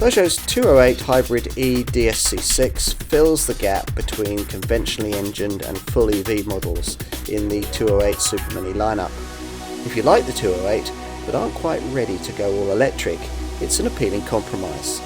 Peugeot's 208 hybrid e-DSC6 fills the gap between conventionally engined and full EV models in the 208 supermini lineup. If you like the 208 but aren't quite ready to go all electric, it's an appealing compromise.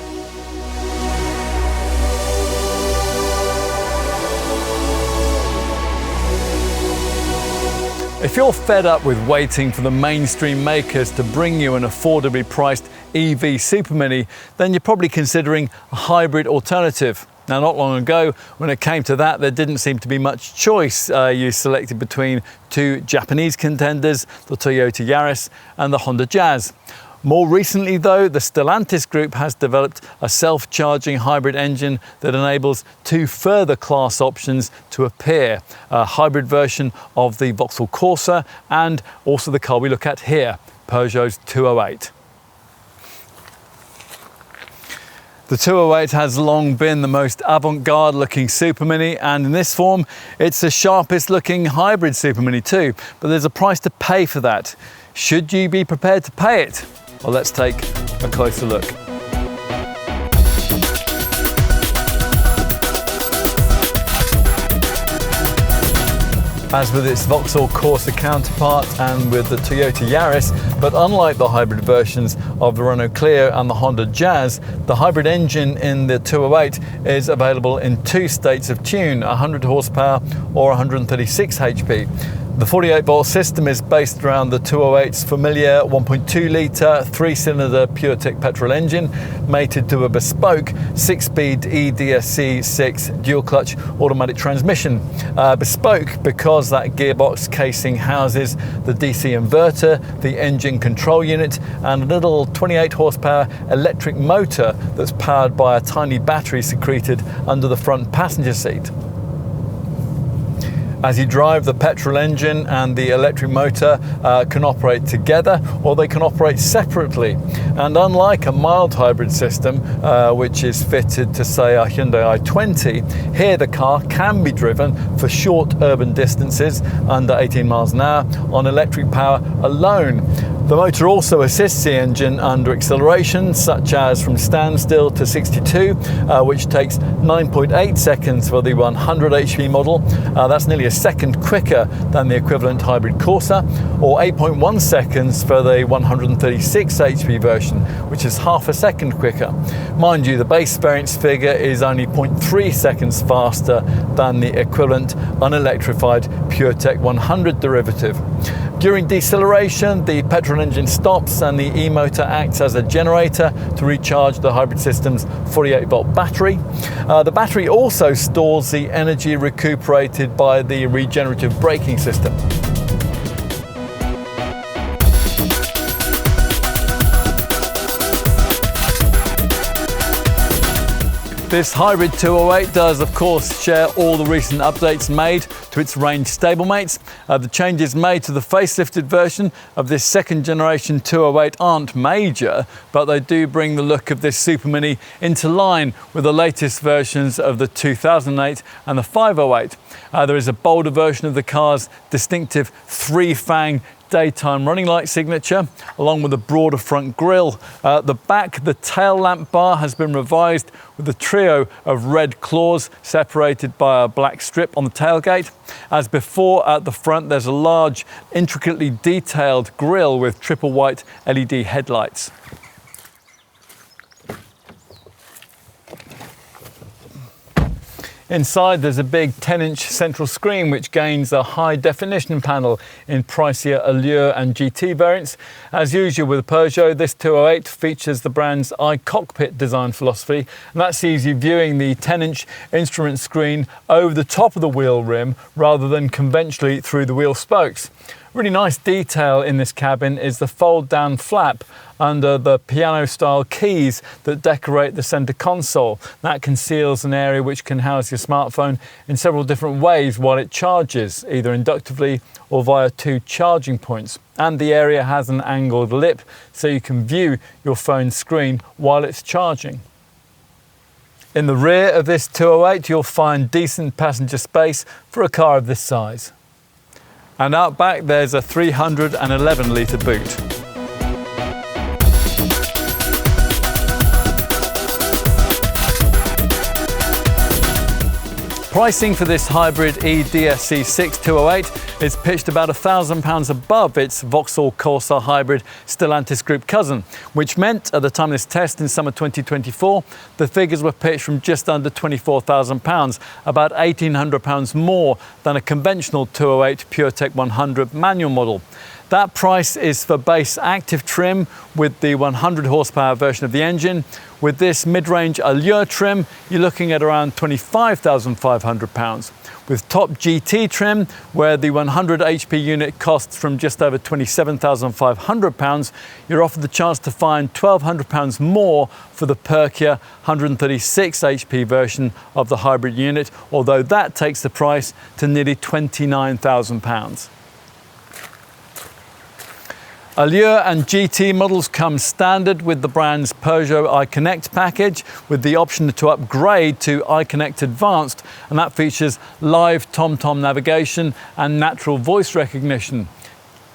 If you're fed up with waiting for the mainstream makers to bring you an affordably priced EV supermini, then you're probably considering a hybrid alternative. Now, not long ago, when it came to that, there didn't seem to be much choice. You selected between two Japanese contenders, the Toyota Yaris and the Honda Jazz. More recently though, the Stellantis Group has developed a self-charging hybrid engine that enables two further class options to appear. A hybrid version of the Vauxhall Corsa and also the car we look at here, Peugeot's 208. The 208 has long been the most avant-garde looking supermini, and in this form it's the sharpest looking hybrid supermini too, but there's a price to pay for that. Should you be prepared to pay it? Well, let's take a closer look. As with its Vauxhall Corsa counterpart and with the Toyota Yaris, but unlike the hybrid versions of the Renault Clio and the Honda Jazz, the hybrid engine in the 208 is available in two states of tune, 100 horsepower or 136 HP. The 48-volt system is based around the 208's familiar 1.2-litre 3-cylinder PureTech petrol engine, mated to a bespoke 6-speed e-DSC6 dual-clutch automatic transmission. Bespoke because that gearbox casing houses the DC inverter, the engine control unit, and a little 28-horsepower electric motor that's powered by a tiny battery secreted under the front passenger seat. As you drive, the petrol engine and the electric motor can operate together or they can operate separately. And unlike a mild hybrid system, which is fitted to, say, a Hyundai i20, here the car can be driven for short urban distances under 18 miles an hour on electric power alone. The motor also assists the engine under acceleration, such as from standstill to 62, which takes 9.8 seconds for the 100 HP model. That's nearly a second quicker than the equivalent hybrid Corsa, or 8.1 seconds for the 136 HP version, which is half a second quicker. Mind you, the base variance figure is only 0.3 seconds faster than the equivalent unelectrified PureTech 100 derivative. During deceleration, the petrol engine stops and the e-motor acts as a generator to recharge the hybrid system's 48-volt battery. The battery also stores the energy recuperated by the regenerative braking system. This hybrid 208 does, of course, share all the recent updates made to its range stablemates. The changes made to the facelifted version of this second generation 208 aren't major, but they do bring the look of this supermini into line with the latest versions of the 2008 and the 508. There is a bolder version of the car's distinctive three-fang daytime running light signature, along with a broader front grille. At the back, the tail lamp bar has been revised with a trio of red claws separated by a black strip on the tailgate. As before, at the front, there's a large, intricately detailed grille with triple white LED headlights. Inside, there's a big 10-inch central screen which gains a high-definition panel in pricier Allure and GT variants. As usual with Peugeot, this 208 features the brand's iCockpit design philosophy, and that sees you viewing the 10-inch instrument screen over the top of the wheel rim rather than conventionally through the wheel spokes. Really nice detail in this cabin is the fold-down flap under the piano-style keys that decorate the centre console. That conceals an area which can house your smartphone in several different ways while it charges, either inductively or via two charging points. And the area has an angled lip so you can view your phone's screen while it's charging. In the rear of this 208, you'll find decent passenger space for a car of this size. And out back, there's a 311-litre boot. Pricing for this hybrid e-DSC6 208 is pitched about £1,000 above its Vauxhall Corsa hybrid Stellantis Group cousin, which meant at the time of this test in summer 2024, the figures were pitched from just under £24,000, about £1,800 more than a conventional 208 PureTech 100 manual model. That price is for base active trim with the 100 horsepower version of the engine. With this mid-range Allure trim, you're looking at around £25,500. With top GT trim, where the 100 HP unit costs from just over £27,500, you're offered the chance to find £1,200 more for the perkier 136 HP version of the hybrid unit, although that takes the price to nearly £29,000. Allure and GT models come standard with the brand's Peugeot iConnect package, with the option to upgrade to iConnect Advanced, and that features live TomTom navigation and natural voice recognition.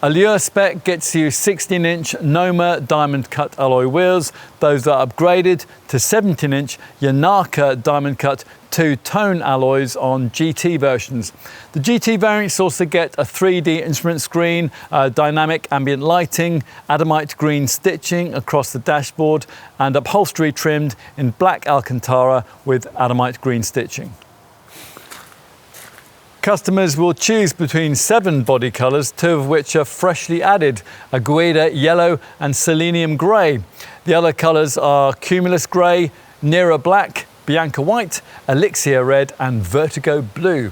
Allure spec gets you 16-inch Noma diamond cut alloy wheels. Those are upgraded to 17-inch Yanaka diamond cut two-tone alloys on GT versions. The GT variants also get a 3D instrument screen, dynamic ambient lighting, adamite green stitching across the dashboard, and upholstery trimmed in black Alcantara with adamite green stitching. Customers will choose between 7 body colours, 2 of which are freshly added, Agueda yellow and selenium grey. The other colours are Cumulus grey, Nera black, Bianca white, Elixir red and Vertigo blue.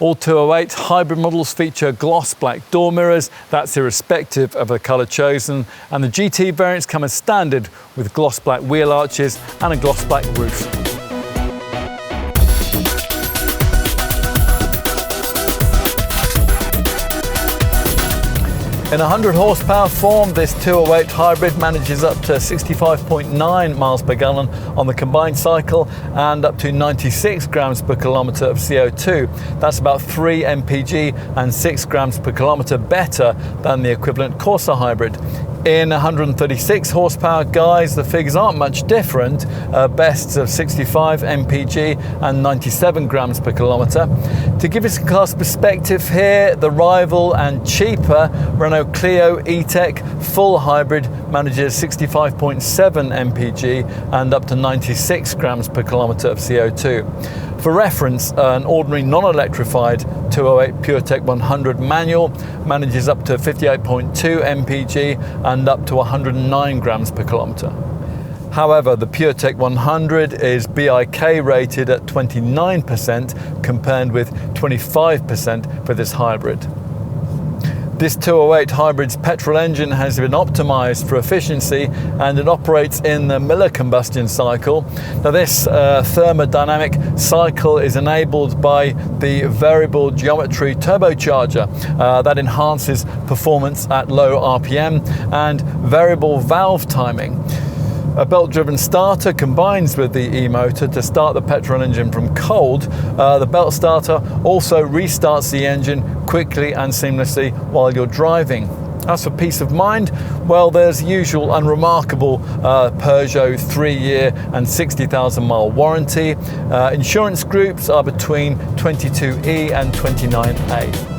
All 208 hybrid models feature gloss black door mirrors, that's irrespective of the colour chosen, and the GT variants come as standard with gloss black wheel arches and a gloss black roof. In 100 horsepower form, this 208 hybrid manages up to 65.9 miles per gallon on the combined cycle and up to 96 grams per kilometre of CO2. That's about 3 mpg and 6 grams per kilometre better than the equivalent Corsa hybrid. In 136 horsepower guys, the figures aren't much different, bests of 65 mpg and 97 grams per kilometre. To give us a class perspective here, the rival and cheaper Renault Clio E-Tech full hybrid manages 65.7 mpg and up to 96 grams per kilometre of CO2. For reference, an ordinary non-electrified 208 PureTech 100 manual manages up to 58.2 mpg and up to 109 grams per kilometre. However, the PureTech 100 is BIK rated at 29% compared with 25% for this hybrid. This 208 hybrid's petrol engine has been optimised for efficiency and it operates in the Miller combustion cycle. Now this thermodynamic cycle is enabled by the variable geometry turbocharger that enhances performance at low RPM and variable valve timing. A belt-driven starter combines with the e-motor to start the petrol engine from cold. The belt starter also restarts the engine quickly and seamlessly while you're driving. As for peace of mind, well, there's the usual unremarkable Peugeot 3-year and 60,000 mile warranty. Insurance groups are between 22E and 29A.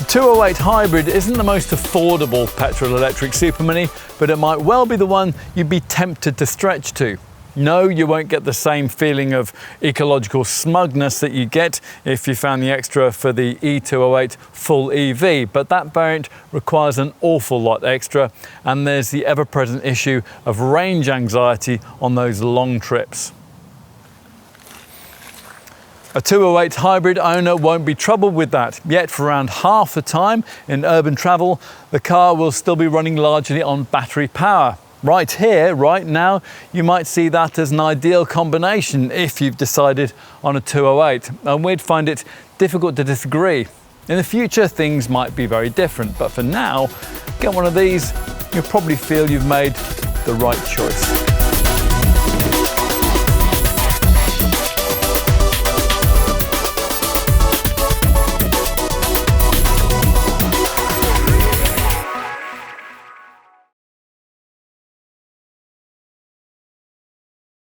208 hybrid isn't the most affordable petrol-electric supermini, but it might well be the one you'd be tempted to stretch to. No, you won't get the same feeling of ecological smugness that you get if you found the extra for the E208 full EV, but that variant requires an awful lot extra, and there's the ever-present issue of range anxiety on those long trips. A 208 hybrid owner won't be troubled with that, yet for around half the time in urban travel, the car will still be running largely on battery power. Right here, right now, you might see that as an ideal combination if you've decided on a 208, and we'd find it difficult to disagree. In the future, things might be very different, but for now, get one of these, you'll probably feel you've made the right choice.